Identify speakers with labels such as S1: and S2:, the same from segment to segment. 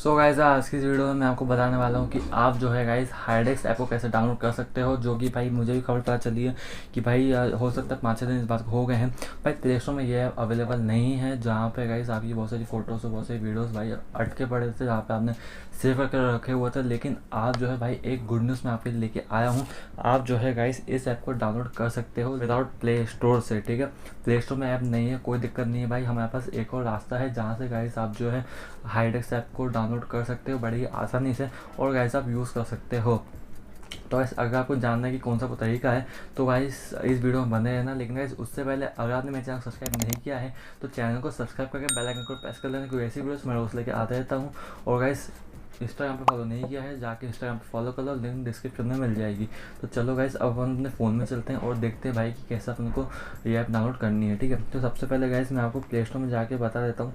S1: So guys आज की इस वीडियो में मैं आपको बताने वाला हूँ कि आप जो है गाइस हाइडेक्स ऐप को कैसे डाउनलोड कर सकते हो। जो कि भाई मुझे भी खबर पता चली है कि भाई हो सकता है 5-6 दिन इस बात को हो गए हैं। भाई प्ले स्टोर में ये ऐप अवेलेबल नहीं है, जहाँ पे गाइस आपकी बहुत सारी फोटोज़ और बहुत सारी वीडियोज़ भाई अटके पड़े थे, जहाँ पे आपने सेव करके रखे हुए थे। लेकिन आज जो है भाई एक गुड न्यूज़ मैं आपके लिए लेके आया हूँ। आप जो है गाइस इस ऐप को डाउनलोड कर सकते हो विदाउट प्ले स्टोर से। ठीक है, प्ले स्टोर में ऐप नहीं है, कोई दिक्कत नहीं है भाई। हमारे पास एक और रास्ता है जहाँ से गाइस आप जो है हाइडेक्स ऐप को डाउनलोड कर सकते हो बड़ी आसानी से, और गाइस आप यूज़ कर सकते हो। तो गाइस अगर आपको जानना है कि कौन सा वो तरीका है तो गाइस इस वीडियो में बने रहना। लेकिन गाइस उससे पहले अगर आपने मेरे चैनल को सब्सक्राइब नहीं किया है तो चैनल को सब्सक्राइब करके बेल आइकन को प्रेस कर लेना, क्योंकि ऐसी वीडियोस मैं रोज़ लेके आता रहता हूँ। और गाइस इंस्टाग्राम पे फॉलो नहीं किया है, जाके इंस्टाग्राम पे फॉलो कर लो, लिंक डिस्क्रिप्शन में मिल जाएगी। तो चलो गाइस अब हम अपने फ़ोन में चलते हैं और देखते हैं भाई कि कैसे अपन को ये ऐप डाउनलोड करनी है। ठीक है, तो सबसे पहले गाइस मैं आपको प्ले स्टोर में जाके बता देता हूँ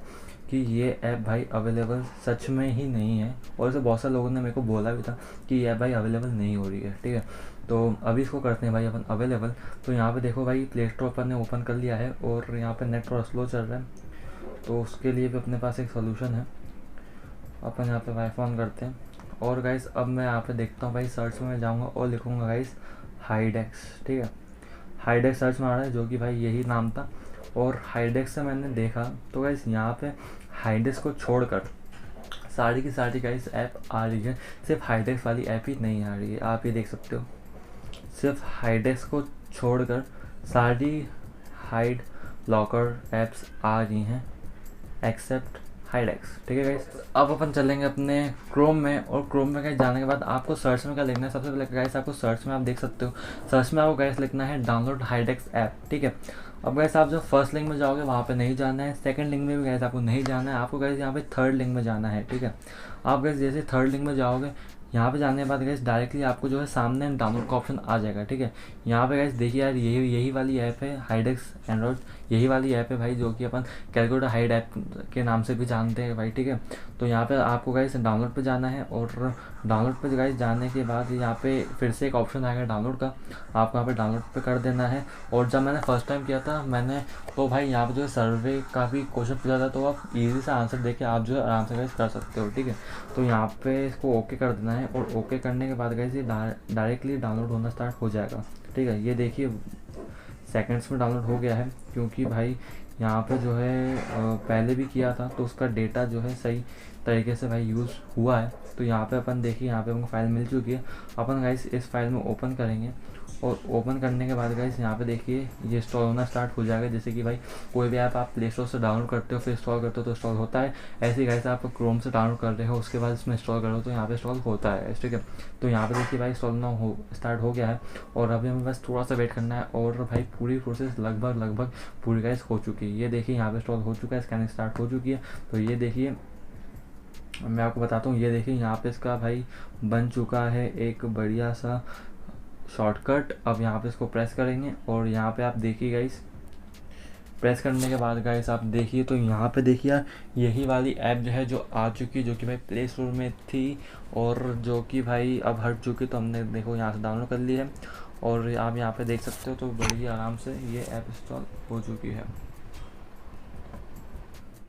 S1: कि ये ऐप भाई अवेलेबल सच में ही नहीं है, और इसे बहुत सारे लोगों ने मेरे को बोला भी था कि ये ऐप भाई अवेलेबल नहीं हो रही है। ठीक है, तो अभी इसको करते हैं भाई अपन अवेलेबल। तो यहाँ पे देखो भाई प्ले स्टोर अपन ने ओपन कर लिया है और यहाँ पे नेट थोड़ा स्लो चल रहा है, तो उसके लिए भी अपने पास एक सोल्यूशन है। अपन यहाँ पे वाईफाई ऑन करते हैं और गाइस अब मैं यहाँ पे देखता हूँ भाई सर्च में मैं जाऊँगा और लिखूँगा गाइस हाइडेक्स। ठीक है, हाइडेक्स सर्च में आ रहा है, जो कि भाई यही नाम था। और हाइडेक्स से मैंने देखा तो गाइस यहाँ पे हाइडेक्स को छोड़कर सारी की सारी गाइस ऐप आ रही है, सिर्फ हाइडेक्स वाली ऐप ही नहीं आ रही है। आप ये देख सकते हो, सिर्फ हाइडेक्स को छोड़कर सारी हाइड लॉकर ऐप्स आ रही हैं एक्सेप्ट हाइडेक्स। ठीक है गाइस, अब अपन चलेंगे अपने क्रोम में, और क्रोम में गाइस जाने के बाद आपको सर्च में क्या लिखना है। सबसे पहले गाइस आपको सर्च में आप देख सकते हो, सर्च में आपको गाइस लिखना है डाउनलोड हाइडेक्स ऐप। ठीक है, अब गाइस आप जो फर्स्ट लिंक में जाओगे वहाँ पे नहीं जाना है, सेकंड लिंक में भी गाइस आपको नहीं जाना है, आपको गाइस यहाँ पे थर्ड लिंक में जाना है। ठीक है, आप गाइस जैसे थर्ड लिंक में जाओगे, यहाँ पे जाने के बाद गाइस डायरेक्टली आपको जो है सामने डाउनलोड का ऑप्शन आ जाएगा। ठीक है, यहाँ पे गाइस देखिए यार यही वाली ऐप है हाइडेक्स एंड्रॉइड, यही वाली ऐप है भाई, जो कि अपन कैलकुलेटर हाइड ऐप के नाम से भी जानते हैं भाई। ठीक है, तो यहाँ पे आपको गाइस डाउनलोड पे जाना है, और डाउनलोड पे गाइस जाने के बाद यहाँ पे फिर से एक ऑप्शन आएगा डाउनलोड का, आपको यहाँ पे डाउनलोड पे कर देना है। और जब मैंने फर्स्ट टाइम किया था मैंने, तो भाई यहाँ पे जो है सर्वे का भी क्वेश्चन पूछा था, तो आप इजी सा आंसर देके आप जो है आराम से गाइस कर सकते हो। ठीक है, तो यहाँ पे इसको ओके कर देना है, और ओके करने के बाद गाइस ये डायरेक्टली डाउनलोड होना स्टार्ट हो जाएगा। ठीक है, ये देखिए सेकंड्स में डाउनलोड हो गया है, क्योंकि भाई यहाँ पे जो है पहले भी किया था तो उसका डेटा जो है सही तरीके से भाई यूज़ हुआ है। तो यहाँ पे अपन देखिए यहाँ पे हमको फाइल मिल चुकी है। अपन गाइस इस फाइल में ओपन करेंगे, और ओपन करने के बाद गाइस यहाँ पे देखिए ये इंस्टॉल होना स्टार्ट हो जाएगा। जैसे कि भाई कोई भी ऐप आप प्ले स्टोर से डाउनलोड करते हो फिर इंस्टॉल करते हो तो इंस्टॉल होता है, ऐसे ही गाइस आप क्रोम से डाउनलोड कर रहे हो उसके बाद इसमें इंस्टॉल करो तो यहाँ पे इंस्टॉल होता है। ठीक है, तो यहाँ पे देखिए भाई इंस्टॉल ना हो स्टार्ट हो गया है, और अभी हमें बस थोड़ा सा वेट करना है, और भाई पूरी प्रोसेस लगभग पूरी गाइस हो चुकी है। ये देखिए यहाँ पे इंस्टॉल हो चुका है, स्कैनिंग स्टार्ट हो चुकी है। तो ये देखिए मैं आपको बताता हूँ, ये देखिए यहाँ पे इसका भाई बन चुका है एक बढ़िया सा शॉर्टकट। अब यहाँ पे इसको प्रेस करेंगे, और यहाँ पे आप देखिए गाइस प्रेस करने के बाद गाइस आप देखिए तो यहाँ पे देखिए यार यही वाली ऐप जो है जो आ चुकी है, जो कि भाई प्ले स्टोर में थी और जो कि भाई अब हट चुकी, तो हमने देखो यहाँ से डाउनलोड कर ली है, और आप यहाँ पे देख सकते हो। तो बड़ी आराम से ये ऐप इंस्टॉल हो चुकी है।